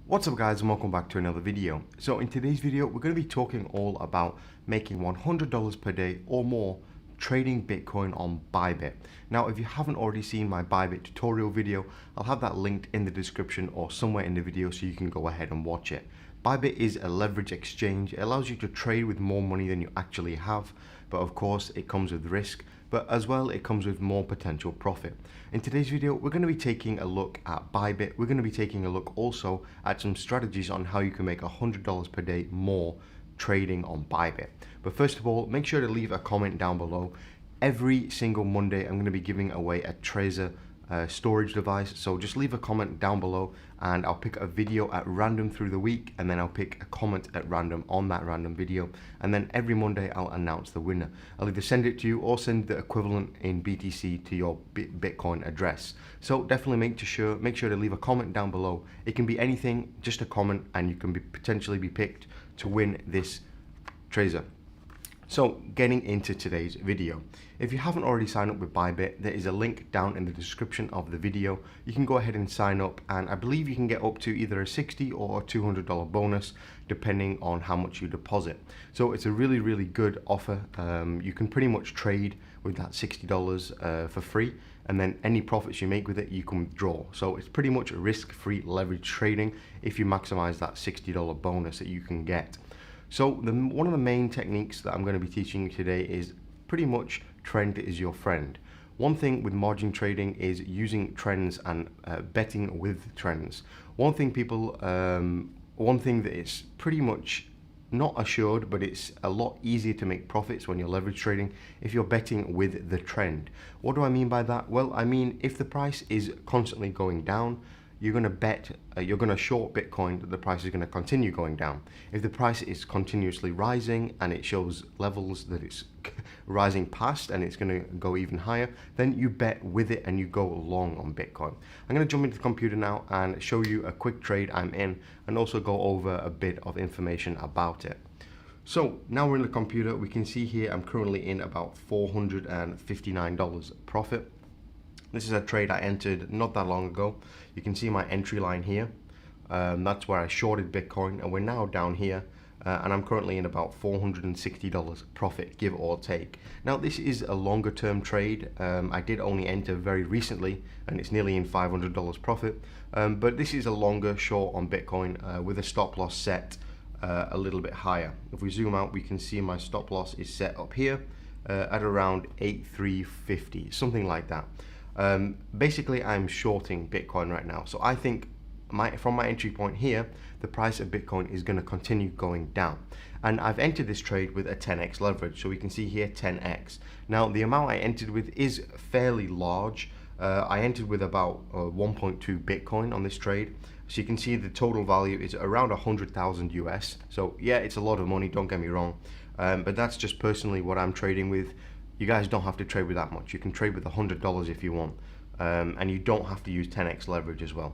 What's up guys, and welcome back to another video. So in today's video we're going to be talking all about making $100 per day or more trading Bitcoin on Bybit. Now if you haven't already seen my Bybit tutorial video, I'll have that linked in the description or somewhere in the video so you can go ahead and watch it. Bybit is a leverage exchange. It allows you to trade with more money than you actually have, but of course it comes with risk, but as well it comes with more potential profit. In today's video we're going to be taking a look at Bybit. We're going to be taking a look also at some strategies on how you can make $100 per day more trading on Bybit. But first of all, make sure to leave a comment down below. Every single Monday I'm going to be giving away a Trezor storage device, so just leave a comment down below and I'll pick a video at random through the week, and then I'll pick a comment at random on that random video, and then every Monday I'll announce the winner. I'll either send it to you or send the equivalent in BTC to your Bitcoin address. So definitely make sure to leave a comment down below. It can be anything, just a comment, and you can potentially be picked to win this Trezor. So getting into today's video, if you haven't already signed up with Bybit, there is a link down in the description of the video. You can go ahead and sign up, and I believe you can get up to either a $60 or a $200 bonus depending on how much you deposit. So it's a really good offer. You can pretty much trade with that $60 for free, and then any profits you make with it you can withdraw. So it's pretty much risk-free leverage trading if you maximize that $60 bonus that you can get. So one of the main techniques that I'm going to be teaching you today is pretty much trend is your friend. One thing with margin trading is using trends and betting with trends. One thing that is pretty much not assured, but it's a lot easier to make profits when you're leverage trading if you're betting with the trend. What do I mean by that? Well, I mean if the price is constantly going down, you're going to bet, you're going to short Bitcoin that the price is going to continue going down. If the price is continuously rising and it shows levels that it's rising past and it's going to go even higher, then you bet with it and you go long on Bitcoin. I'm going to jump into the computer now and show you a quick trade I'm in and also go over a bit of information about it. So now we're in the computer. We can see here I'm currently in about $459 profit. This is a trade I entered not that long ago. You can see my entry line here. That's where I shorted Bitcoin, and we're now down here, and I'm currently in about $460 profit, give or take. Now this is a longer term trade. I did only enter very recently, and it's nearly in $500 profit. But this is a longer short on Bitcoin with a stop loss set a little bit higher. If we zoom out, we can see my stop loss is set up here at around 8,350, something like that. Basically I'm shorting Bitcoin right now, so I think from my entry point here the price of Bitcoin is going to continue going down, and I've entered this trade with a 10x leverage, so we can see here 10x. Now the amount I entered with is fairly large. I entered with about 1.2 Bitcoin on this trade, so you can see the total value is around 100,000 US. So yeah, it's a lot of money, don't get me wrong, but that's just personally what I'm trading with. You guys don't have to trade with that much. You can trade with $100 if you want, and you don't have to use 10x leverage as well.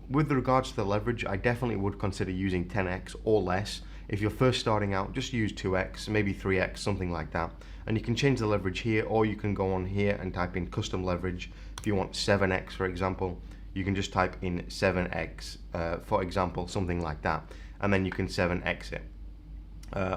With regards to the leverage, I definitely would consider using 10x or less. If you're first starting out, just use 2x, maybe 3x, something like that. And you can change the leverage here, or you can go on here and type in custom leverage. If you want 7x, for example, you can just type in 7x, for example, something like that, and then you can 7x it.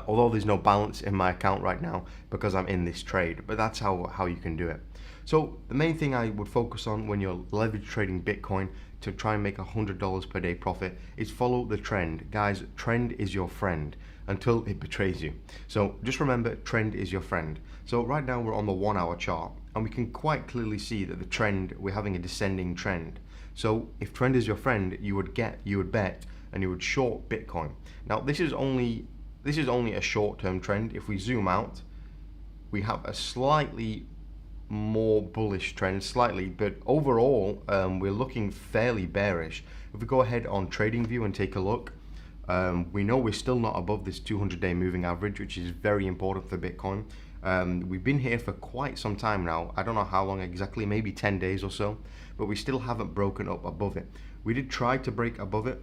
Although there's no balance in my account right now because I'm in this trade, but that's how you can do it. So the main thing I would focus on when you're leverage trading Bitcoin to try and make $100 per day profit is follow the trend. Guys, trend is your friend until it betrays you. So just remember, trend is your friend. So right now we're on the 1 hour chart, and we can quite clearly see that the trend, we're having a descending trend. So if trend is your friend, you would bet and you would short Bitcoin. Now this is only a short-term trend. If we zoom out, we have a slightly more bullish trend, but overall we're looking fairly bearish. If we go ahead on TradingView and take a look, we know we're still not above this 200-day moving average, which is very important for Bitcoin. We've been here for quite some time now. I don't know how long exactly, maybe 10 days or so, but we still haven't broken up above it. We did try to break above it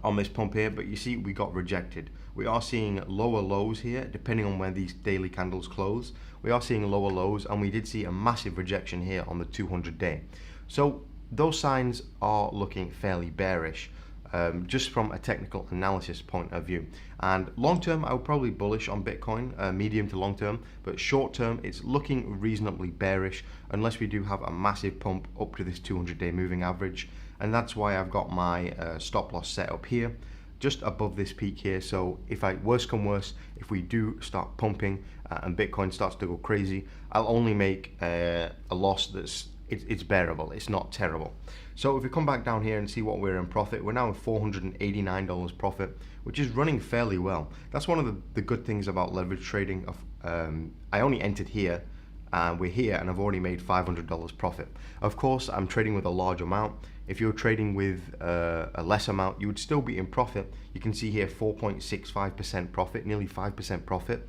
on this pump here, but you see we got rejected. We are seeing lower lows here depending on where these daily candles close. We are seeing lower lows, and we did see a massive rejection here on the 200-day. So those signs are looking fairly bearish. just from a technical analysis point of view. And long term, I would probably bullish on Bitcoin, medium to long term, but short term, it's looking reasonably bearish unless we do have a massive pump up to this 200-day moving average. And that's why I've got my stop loss set up here, just above this peak here. So if worse come worse, if we do start pumping and Bitcoin starts to go crazy, I'll only make a loss that's it's bearable, it's not terrible. So if we come back down here and see what we're in profit, we're now at $489 profit, which is running fairly well. That's one of the good things about leverage trading. I only entered here, we're here, and I've already made $500 profit. Of course, I'm trading with a large amount. If you're trading with a less amount, you would still be in profit. You can see here 4.65% profit, nearly 5% profit,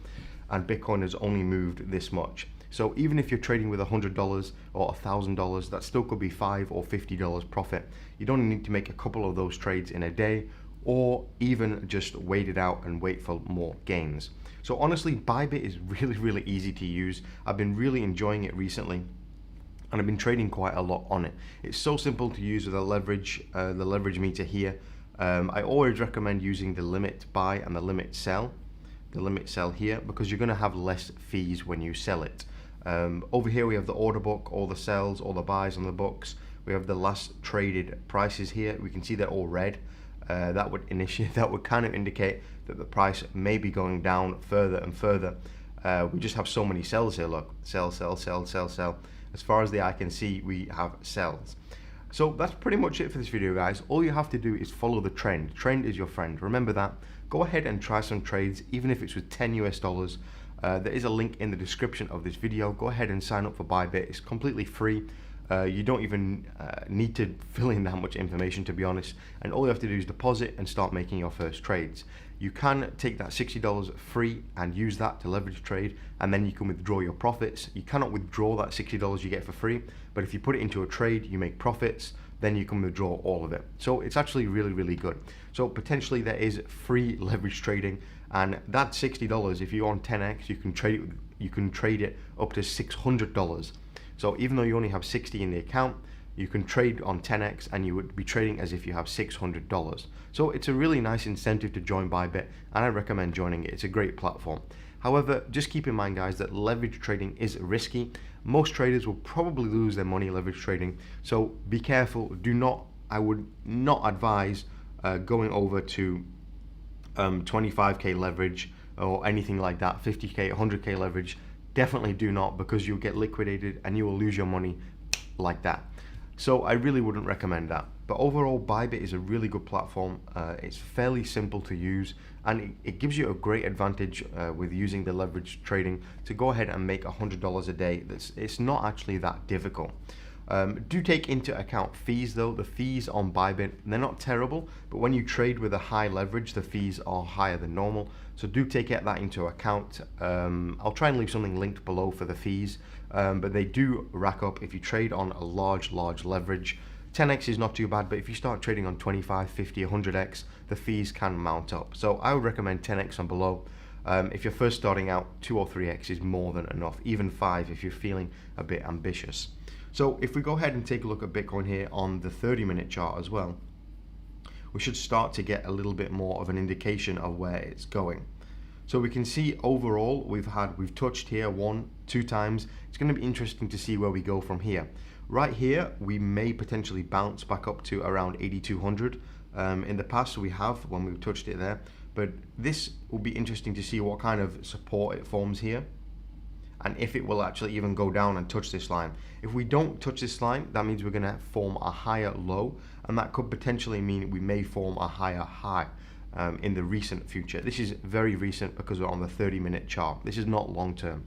and Bitcoin has only moved this much. So even if you're trading with $100 or $1,000, that still could be $5 or $50 profit. You don't need to make a couple of those trades in a day, or even just wait it out and wait for more gains. So honestly, Bybit is really easy to use. I've been really enjoying it recently, and I've been trading quite a lot on it. It's so simple to use with the leverage meter here. I always recommend using the limit buy and the limit sell here, because you're going to have less fees when you sell it. Over here we have the order book, all the sells, all the buys on the books. We have the last traded prices here. We can see they're all red. That would kind of indicate that the price may be going down further and further. We just have so many sells here. Look, sell, sell, sell, sell, sell. As far as the eye can see, we have sells. So that's pretty much it for this video, guys. All you have to do is follow the trend. Trend is your friend. Remember that. Go ahead and try some trades, even if it's with 10 US dollars. There is a link in the description of this video. Go ahead and sign up for Bybit. It's completely free. You don't even need to fill in that much information, to be honest. And all you have to do is deposit and start making your first trades. You can take that $60 free and use that to leverage trade, and then you can withdraw your profits. You cannot withdraw that $60 you get for free, but if you put it into a trade, you make profits, then you can withdraw all of it. So it's actually really good. So potentially there is free leverage trading, and that $60, if you're on 10x, you can trade it up to $600. So even though you only have 60 in the account, you can trade on 10x and you would be trading as if you have $600. So it's a really nice incentive to join Bybit, and I recommend joining it. It's a great platform. However, just keep in mind, guys, that leverage trading is risky. Most traders will probably lose their money leverage trading, so be careful. I would not advise going over to 25k leverage or anything like that, 50k, 100k leverage. Definitely do not, because you'll get liquidated and you will lose your money like that. So I really wouldn't recommend that. But overall, Bybit is a really good platform. It's fairly simple to use, and it gives you a great advantage with using the leverage trading to go ahead and make $100 a day. It's not actually that difficult. Do take into account fees though. The fees on Bybit, they're not terrible, but when you trade with a high leverage, the fees are higher than normal. So do take that into account. I'll try and leave something linked below for the fees, but they do rack up if you trade on a large leverage. 10x is not too bad, but if you start trading on 25, 50, 100x, the fees can mount up. So I would recommend 10x and below. If you're first starting out, 2 or 3x is more than enough, even 5 if you're feeling a bit ambitious. So if we go ahead and take a look at Bitcoin here on the 30-minute chart as well, we should start to get a little bit more of an indication of where it's going. So we can see overall we've touched here 1, 2 times. It's going to be interesting to see where we go from here. Right here, we may potentially bounce back up to around 8,200. In the past we have, when we've touched it there, but this will be interesting to see what kind of support it forms here, and if it will actually even go down and touch this line. If we don't touch this line, that means we're going to form a higher low, and that could potentially mean we may form a higher high in the recent future. This is very recent because we're on the 30-minute chart. This is not long term.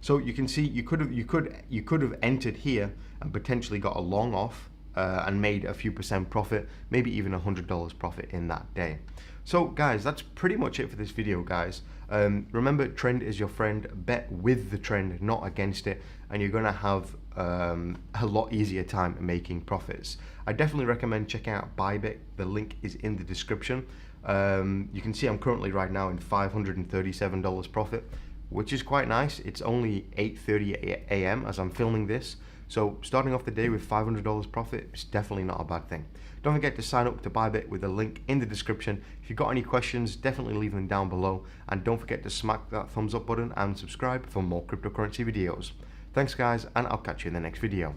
So you can see you could have entered here and potentially got a long off and made a few percent profit, maybe even $100 profit in that day. So guys, that's pretty much it for this video, guys. Remember, trend is your friend. Bet with the trend, not against it, and you're gonna have a lot easier time making profits. I definitely recommend checking out Bybit. The link is in the description. You can see I'm currently right now in $537 profit, which is quite nice. It's only 8:30 a.m. as I'm filming this, so starting off the day with $500 profit is definitely not a bad thing. Don't forget to sign up to Bybit with the link in the description. If you've got any questions, definitely leave them down below, and don't forget to smack that thumbs up button and subscribe for more cryptocurrency videos. Thanks guys, and I'll catch you in the next video.